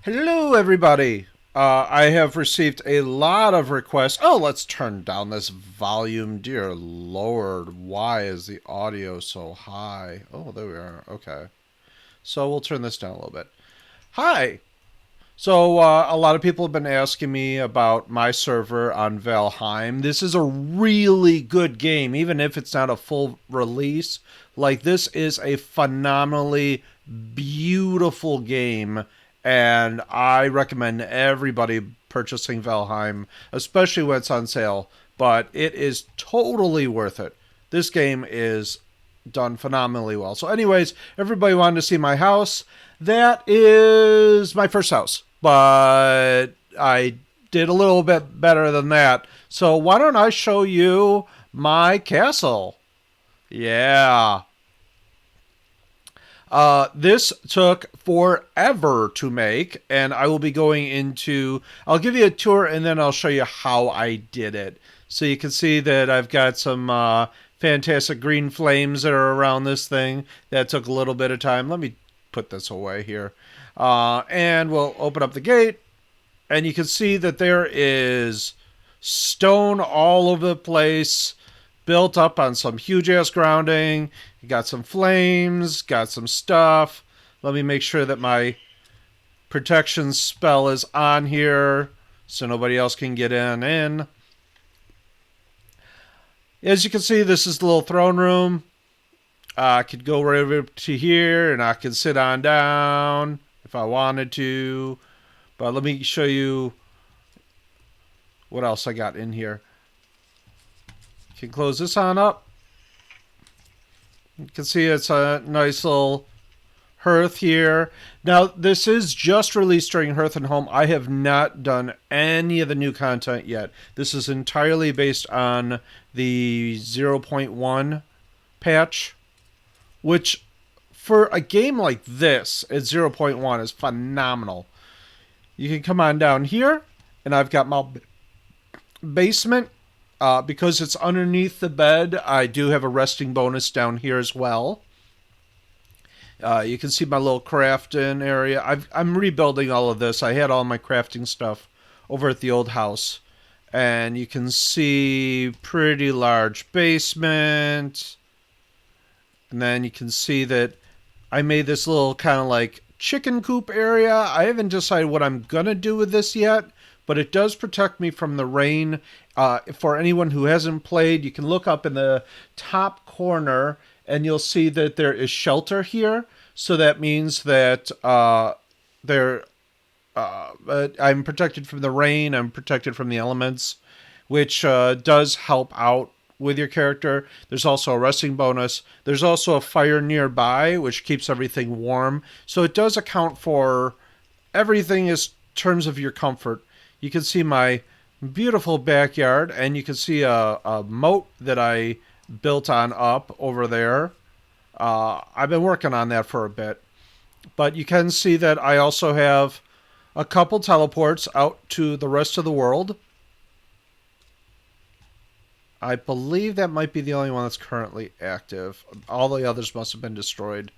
Hello, everybody. I have received a lot of requests. Oh, let's turn down this volume. Dear Lord, why is the audio so high? Oh, there we are. Okay. So we'll turn this down a little bit. Hi. So a lot of people have been asking me about my server on Valheim. This is a really good game, even if it's not a full release. Like, this is a phenomenally beautiful game, and I recommend everybody purchasing Valheim, especially when it's on sale. But it is totally worth it. This game is done phenomenally well. So, anyways, everybody wanted to see my house. That is my first house, but I did a little bit better than that. So, why don't I show you my castle? Yeah. This took forever to make, and I will be going into. I'll give you a tour and then I'll show you how I did it. So you can see that I've got some fantastic green flames that are around this thing. That took a little bit of time. Let me put this away here. And we'll open up the gate, and you can see that there is stone all over the place, built up on some huge ass grounding. You got some flames, got some stuff. Let me make sure that my protection spell is on here so nobody else can get in. As you can see, this is the little throne room. I could go right over to here and I could sit on down if I wanted to. But let me show you what else I got in here. Can close this on up. You can see it's a nice little hearth here. Now, this is just released during Hearth and Home. I have not done any of the new content yet. This is entirely based on the 0.1 patch, which for a game like this at 0.1 is phenomenal. You can come on down here, and I've got my basement. Because it's underneath the bed, I do have a resting bonus down here as well. You can see my little crafting area. I'm rebuilding all of this. I had all my crafting stuff over at the old house. And you can see pretty large basement. And then you can see that I made this little kind of like chicken coop area. I haven't decided what I'm going to do with this yet, but it does protect me from the rain. For anyone who hasn't played, you can look up in the top corner and you'll see that there is shelter here. So that means that I'm protected from the rain. I'm protected from the elements, which does help out with your character. There's also a resting bonus. There's also a fire nearby, which keeps everything warm. So it does account for everything in terms of your comfort. You can see my beautiful backyard, and you can see a moat that I built on up over there. I've been working on that for a bit. But you can see that I also have a couple teleports out to the rest of the world. I believe that might be the only one that's currently active. All the others must have been destroyed.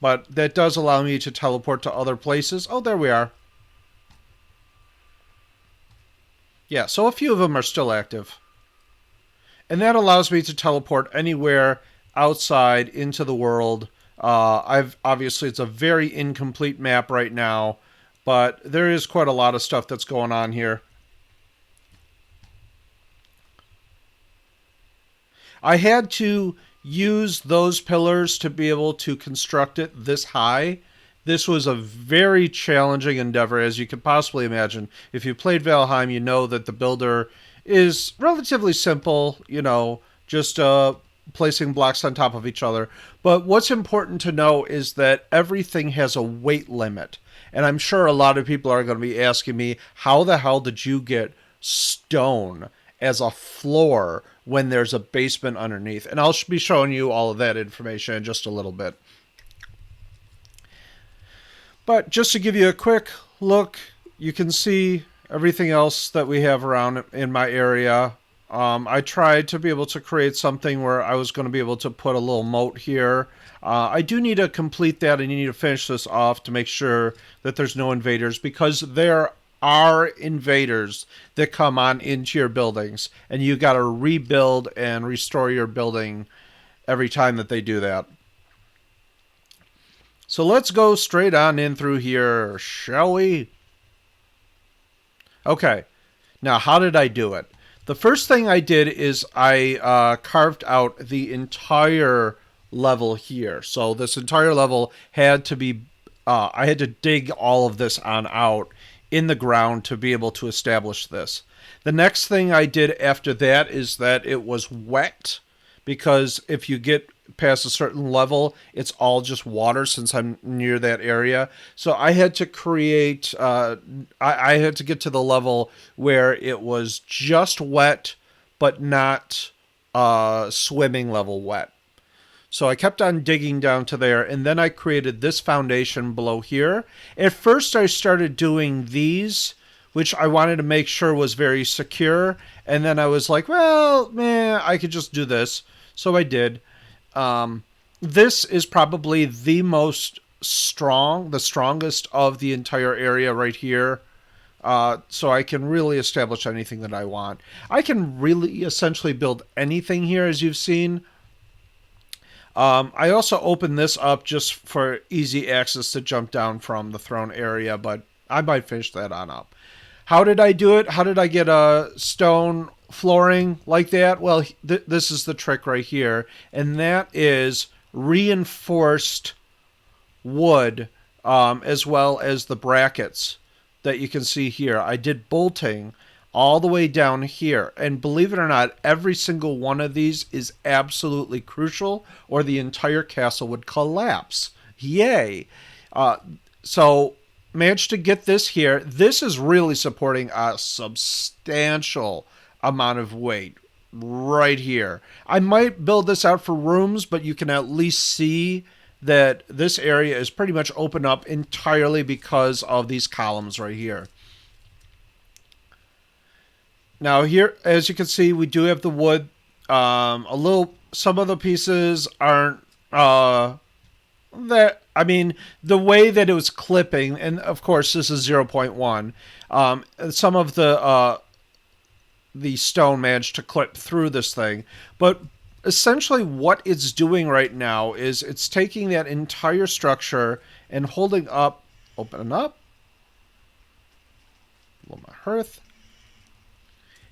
But that does allow me to teleport to other places. Oh, there we are. Yeah, so a few of them are still active. And that allows me to teleport anywhere outside into the world. Obviously it's a very incomplete map right now, but there is quite a lot of stuff that's going on here. I had to use those pillars to be able to construct it this high. This was a very challenging endeavor, as you could possibly imagine. If you played Valheim, you know that the builder is relatively simple, just placing blocks on top of each other. But what's important to know is that everything has a weight limit. And I'm sure a lot of people are going to be asking me, how the hell did you get stone as a floor when there's a basement underneath? And I'll be showing you all of that information in just a little bit. But just to give you a quick look, you can see everything else that we have around in my area. I tried to be able to create something where I was going to be able to put a little moat here. I do need to complete that. I need to finish this off to make sure that there's no invaders, because there are invaders that come on into your buildings, and you got to rebuild and restore your building every time that they do that. So let's go straight on in through here, shall we? Okay. Now, how did I do it? The first thing I did is I carved out the entire level here. So this entire level had to be, I had to dig all of this on out in the ground to be able to establish this. The next thing I did after that is that it was wet, because if you get past a certain level, it's all just water since I'm near that area. So I had to create, I had to get to the level where it was just wet, but not swimming level wet. So I kept on digging down to there, and then I created this foundation below here. At first, I started doing these, which I wanted to make sure was very secure. And then I was like, well, man, I could just do this. So I did. This is probably the most strong, the strongest of the entire area right here. So I can really establish anything that I want. I can really essentially build anything here, as you've seen. I also opened this up just for easy access to jump down from the throne area, but I might finish that on up. How did I do it? How did I get a stone flooring like that? Well, this is the trick right here, and that is reinforced wood, as well as the brackets that you can see here. I did bolting all the way down here. And believe it or not, every single one of these is absolutely crucial, or the entire castle would collapse. Yay. So managed to get this here. This is really supporting a substantial amount of weight right here. I might build this out for rooms, but you can at least see that this area is pretty much open up entirely because of these columns right here. Now here, as you can see, we do have the wood. Some of the pieces aren't that. I mean, the way that it was clipping, and of course this is 0.1. Some of the stone managed to clip through this thing, but essentially what it's doing right now is it's taking that entire structure and holding up, open up, lower my hearth.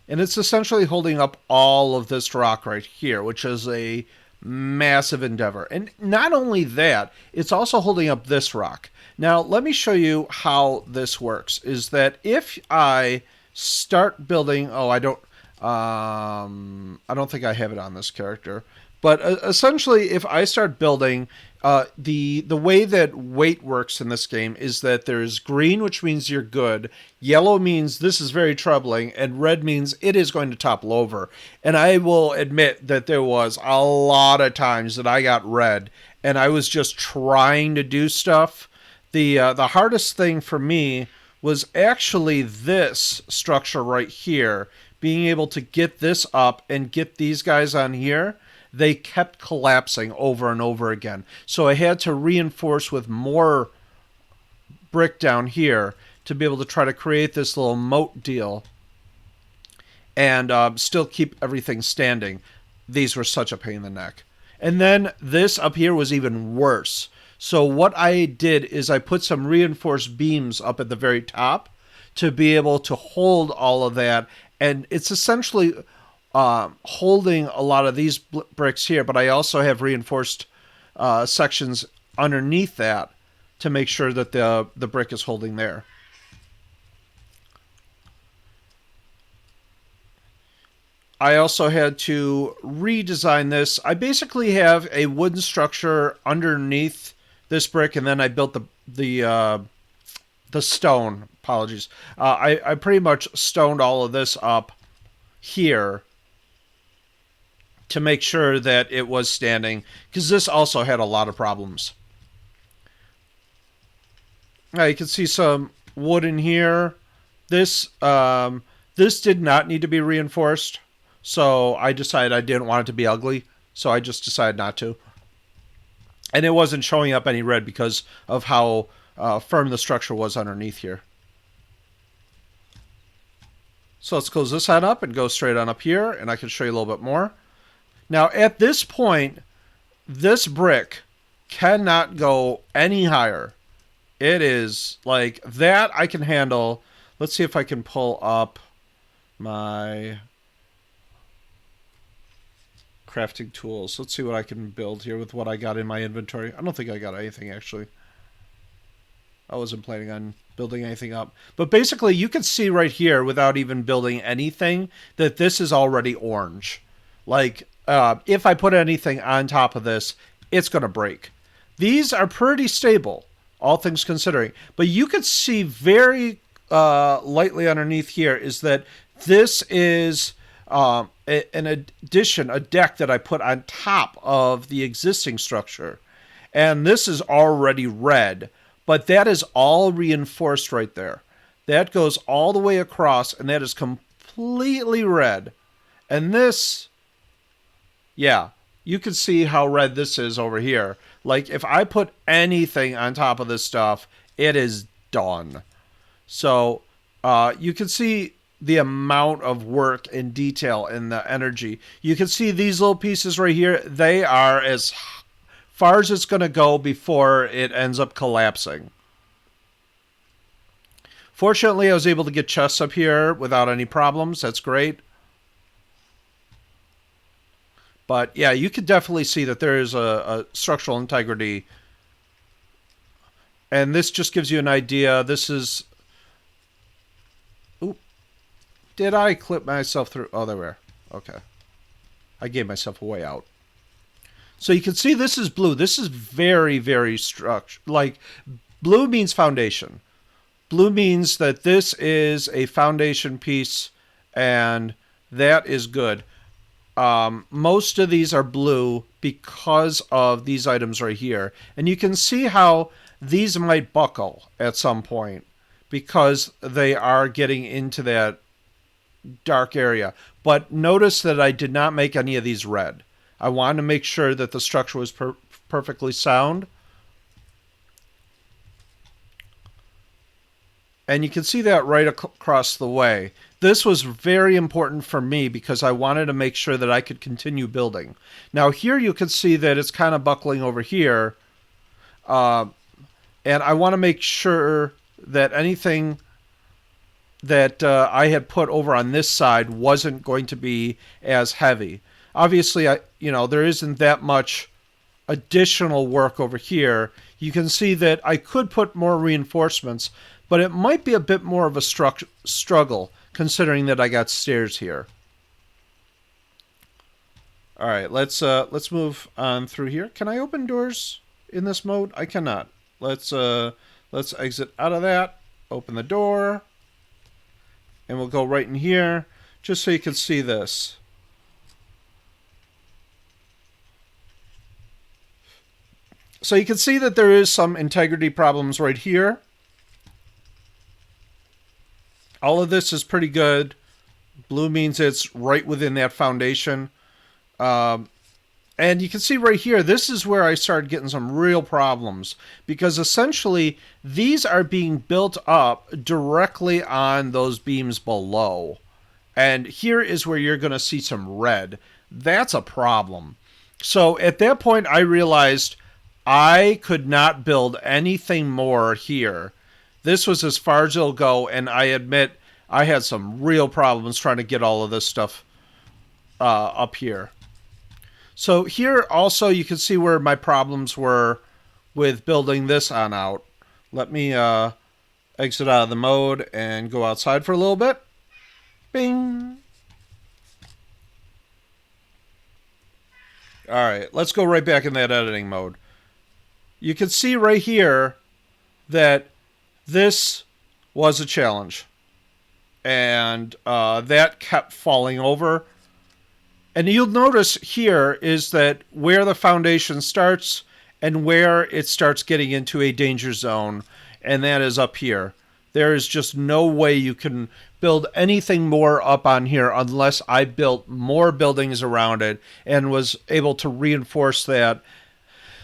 And it's essentially holding up all of this rock right here, which is a massive endeavor. And not only that, it's also holding up this rock. Now, let me show you how this works. Is that if I start building, I don't think I have it on this character. But essentially, if I start building, the way that weight works in this game is that there's green, which means you're good, yellow means this is very troubling, and red means it is going to topple over. And I will admit that there was a lot of times that I got red, and I was just trying to do stuff. The hardest thing for me was actually this structure right here, being able to get this up and get these guys on here. They kept collapsing over and over again. So I had to reinforce with more brick down here to be able to try to create this little moat deal and still keep everything standing. These were such a pain in the neck. And then this up here was even worse. So what I did is I put some reinforced beams up at the very top to be able to hold all of that. And it's essentially holding a lot of these bricks here, but I also have reinforced sections underneath that to make sure that the brick is holding there. I also had to redesign this. I basically have a wooden structure underneath this brick, and then I built the stone. Apologies. I pretty much stoned all of this up here to make sure that it was standing, because this also had a lot of problems. Now you can see some wood in here. This did not need to be reinforced, So I decided I didn't want it to be ugly. So I just decided not to. And it wasn't showing up any red because of how firm the structure was underneath here. So let's close this side up and go straight on up here, and I can show you a little bit more. Now at this point, this brick cannot go any higher. It is like that I can handle. Let's see if I can pull up my crafting tools. Let's see what I can build here with what I got in my inventory. I don't think I got anything, actually. I wasn't planning on building anything up. But basically, you can see right here, without even building anything, that this is already orange. Like, if I put anything on top of this, it's going to break. These are pretty stable, all things considering. But you could see very lightly underneath here is that this is an addition, a deck that I put on top of the existing structure. And this is already red, but that is all reinforced right there. That goes all the way across, and that is completely red. And this, yeah, you can see how red this is over here. Like, if I put anything on top of this stuff, it is done. So you can see the amount of work and detail and the energy. You can see these little pieces right here. They are as far as it's going to go before it ends up collapsing. Fortunately, I was able to get chests up here without any problems. That's great. But yeah, you could definitely see that there is a structural integrity. And this just gives you an idea. This is... Oop. Did I clip myself through? Oh, there we are. Okay. I gave myself a way out. So you can see this is blue. This is very, very structured. Like, blue means foundation. Blue means that this is a foundation piece, and that is good. Most of these are blue because of these items right here. And you can see how these might buckle at some point because they are getting into that dark area. But notice that I did not make any of these red. I wanted to make sure that the structure was perfectly sound. And you can see that right across the way. This was very important for me because I wanted to make sure that I could continue building. Now here you can see that it's kind of buckling over here. And I want to make sure that anything that I had put over on this side wasn't going to be as heavy. Obviously, there isn't that much additional work over here. You can see that I could put more reinforcements, but it might be a bit more of a struggle considering that I got stairs here. All right, let's move on through here. Can I open doors in this mode? I cannot. Let's exit out of that. Open the door, and we'll go right in here, just so you can see this. So you can see that there is some integrity problems right here. All of this is pretty good. Blue means it's right within that foundation. And you can see right here, this is where I started getting some real problems. Because essentially, these are being built up directly on those beams below. And here is where you're going to see some red. That's a problem. So at that point, I realized I could not build anything more here. This was as far as it'll go, and I admit I had some real problems trying to get all of this stuff up here. So here also you can see where my problems were with building this on out. Let me exit out of the mode and go outside for a little bit. Bing! Alright, let's go right back in that editing mode. You can see right here that this was a challenge. And that kept falling over. And you'll notice here is that where the foundation starts and where it starts getting into a danger zone, and that is up here. There is just no way you can build anything more up on here unless I built more buildings around it and was able to reinforce that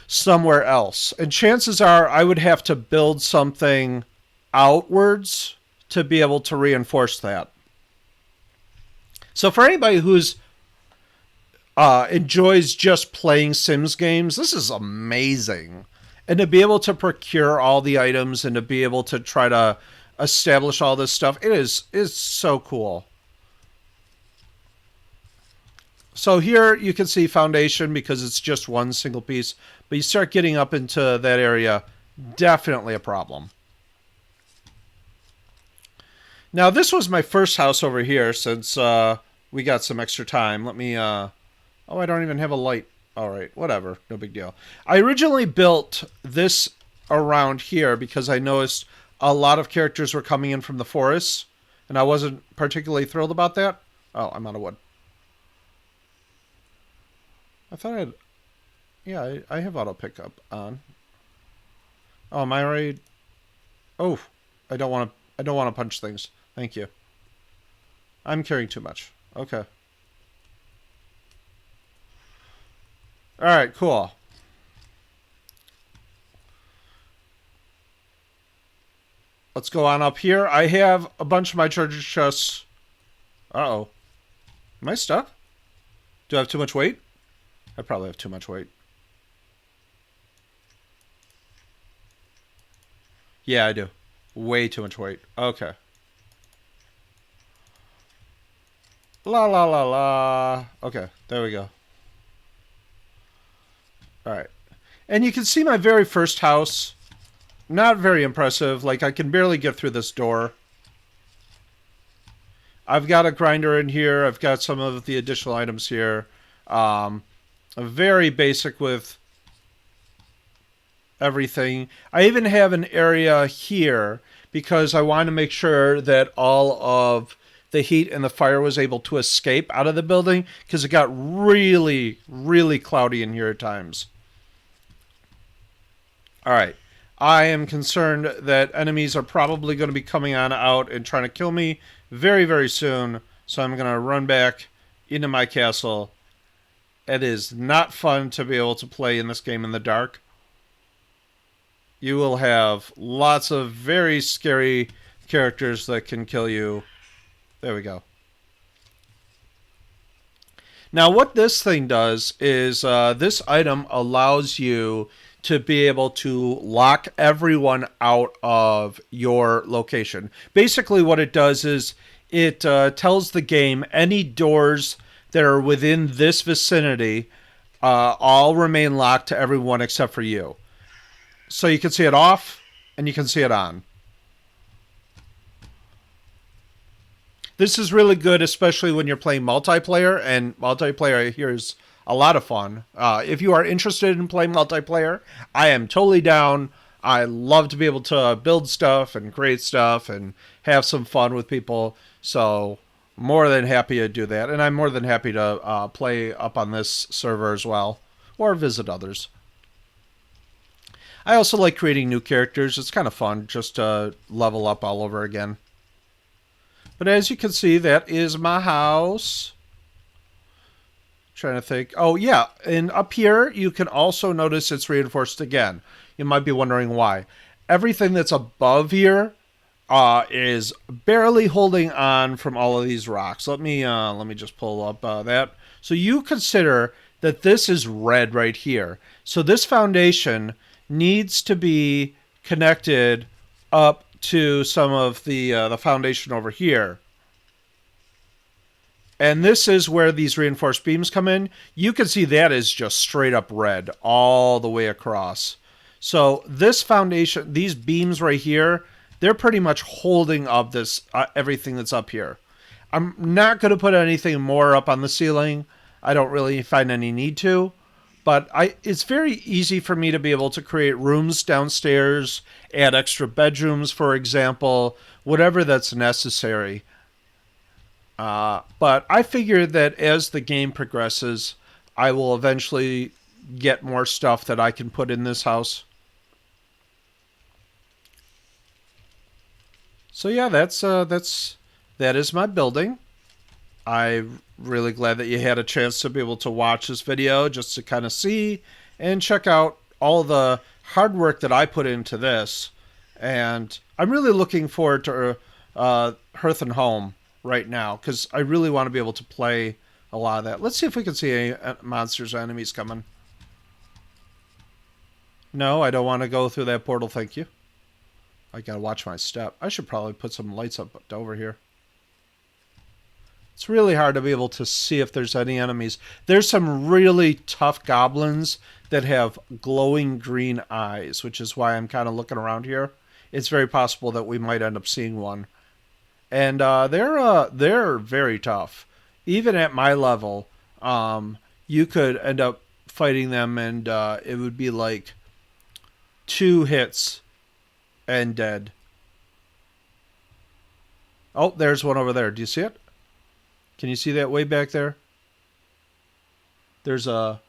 somewhere else. And chances are I would have to build something outwards to be able to reinforce that. So for anybody who's enjoys just playing Sims games, this is amazing. And to be able to procure all the items and to be able to try to establish all this stuff, it is so cool. So here you can see foundation because it's just one single piece, but you start getting up into that area, definitely a problem. Now this was my first house over here since we got some extra time. Let me oh, I don't even have a light. All right, whatever, no big deal. I originally built this around here because I noticed a lot of characters were coming in from the forests, and I wasn't particularly thrilled about that. Oh, I'm out of wood. I thought I had... Yeah, I have auto pickup on. Oh, am I already... Oh, I don't want to... I don't want to punch things. Thank you. I'm carrying too much. Okay. Alright, cool. Let's go on up here. I have a bunch of my treasure chests. Uh-oh. Am I stuck? Do I have too much weight? I probably have too much weight. Yeah, I do. Way too much weight. Okay. La la la la. Okay, there we go. Alright. And you can see my very first house. Not very impressive. Like, I can barely get through this door. I've got a grinder in here. I've got some of the additional items here. Very basic with everything. I even have an area here because I want to make sure that all of the heat and the fire was able to escape out of the building because it got really, really cloudy in here at times. All right. I am concerned that enemies are probably going to be coming on out and trying to kill me very, very soon. So I'm going to run back into my castle. It is not fun to be able to play in this game in the dark. You will have lots of very scary characters that can kill you. There we go. Now what this thing does is this item allows you to be able to lock everyone out of your location. Basically what it does is it tells the game any doors that are within this vicinity all remain locked to everyone except for you. So you can see it off and you can see it on. This is really good, especially when you're playing multiplayer, and multiplayer here is a lot of fun. If you are interested in playing multiplayer, I am totally down. I love to be able to build stuff and create stuff and have some fun with people. So more than happy to do that. And I'm more than happy to play up on this server as well, or visit others. I also like creating new characters. It's kind of fun just to level up all over again. But as you can see, that is my house. Trying to think. Oh, yeah. And up here, you can also notice it's reinforced again. You might be wondering why. Everything that's above here is barely holding on from all of these rocks. Let me just pull up that. So you consider that this is red right here. So this foundation needs to be connected up to some of the foundation over here. And this is where these reinforced beams come in. You can see that is just straight up red all the way across. So this foundation, these beams right here, they're pretty much holding up this everything that's up here. I'm not going to put anything more up on the ceiling. I don't really find any need to. But it's very easy for me to be able to create rooms downstairs, add extra bedrooms, for example, whatever that's necessary. But I figure that as the game progresses, I will eventually get more stuff that I can put in this house. So yeah, that is my building. I'm really glad that you had a chance to be able to watch this video just to kind of see and check out all the hard work that I put into this. And I'm really looking forward to Hearth and Home right now because I really want to be able to play a lot of that. Let's see if we can see any monsters or enemies coming. No, I don't want to go through that portal, thank you. I gotta watch my step. I should probably put some lights up over here. It's really hard to be able to see if there's any enemies. There's some really tough goblins that have glowing green eyes, which is why I'm kind of looking around here. It's very possible that we might end up seeing one, and they're very tough. Even at my level, you could end up fighting them, and it would be like 2 hits and dead. Oh, there's one over there. Do you see it? Can you see that way back there? There's a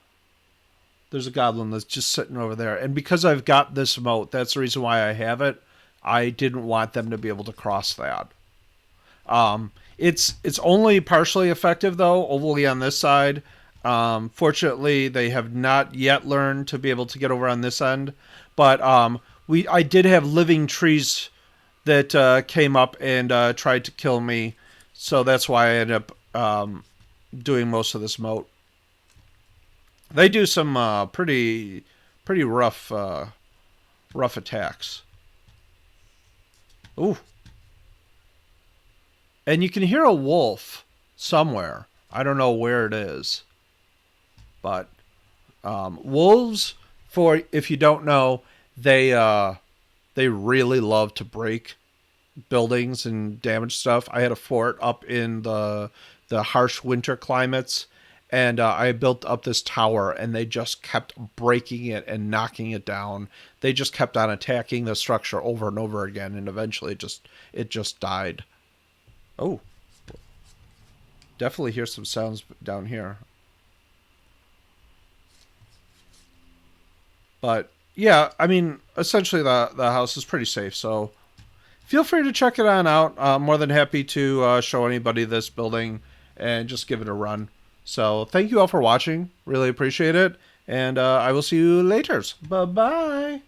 there's a goblin that's just sitting over there. And because I've got this moat, that's the reason why I have it. I didn't want them to be able to cross that. It's only partially effective though, only on this side. Fortunately, they have not yet learned to be able to get over on this end. But I did have living trees that came up and tried to kill me, so that's why I ended up doing most of this moat. They do some pretty rough attacks. Ooh, and you can hear a wolf somewhere. I don't know where it is, but wolves, for if you don't know, they really love to break buildings and damage stuff. I had a fort up in the harsh winter climates, and I built up this tower, and they just kept breaking it and knocking it down. They just kept on attacking the structure over and over again, and eventually it just died. Oh, definitely hear some sounds down here. But yeah, I mean, essentially the house is pretty safe, so feel free to check it on out. I'm more than happy to show anybody this building and just give it a run. So thank you all for watching. Really appreciate it. And I will see you later. Bye bye.